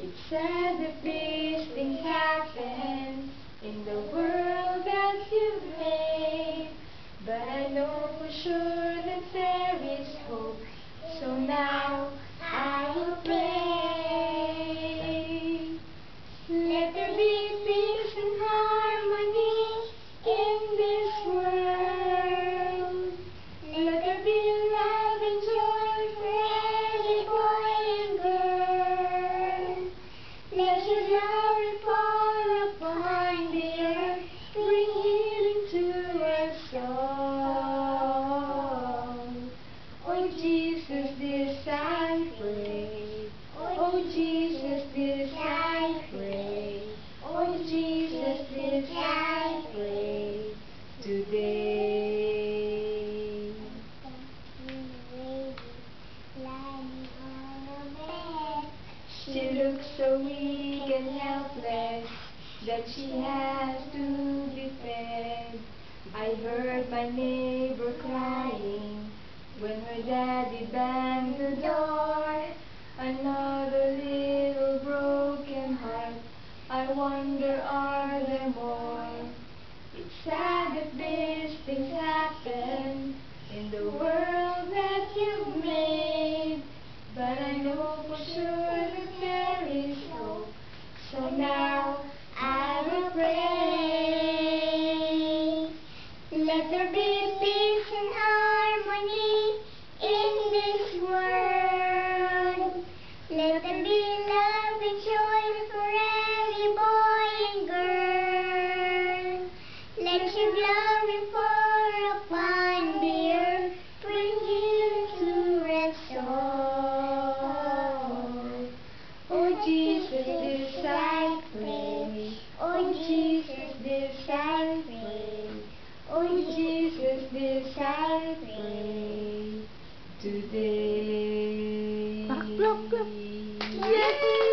It's sad that these things happen in the world that you made, but I know for sure that there is hope, so now I will pray. Let there be peace and harmony in this world. Let there be love and joy for every boy and girl. Let your glory fall upon the earth, bring healing to us all. Oh Jesus, this I pray. Oh Jesus, this I pray. Oh Jesus, this I pray today. She looks so weak and helpless that she has to be fed. I heard my neighbor crying when her daddy banged the door. Another little broken heart, I wonder, are there more? It's sad that these things happen in the world that you've made, but I know for sure that there is hope, so now I will pray. Let there be peace and harmony in this world. Let there be love and joy for every boy and girl. Let your glory pour upon the earth, bring healing to us all. Oh Jesus, this I pray. Oh Jesus, this I pray. Oh Jesus, this I pray today. Clap, clap, clap. Yay!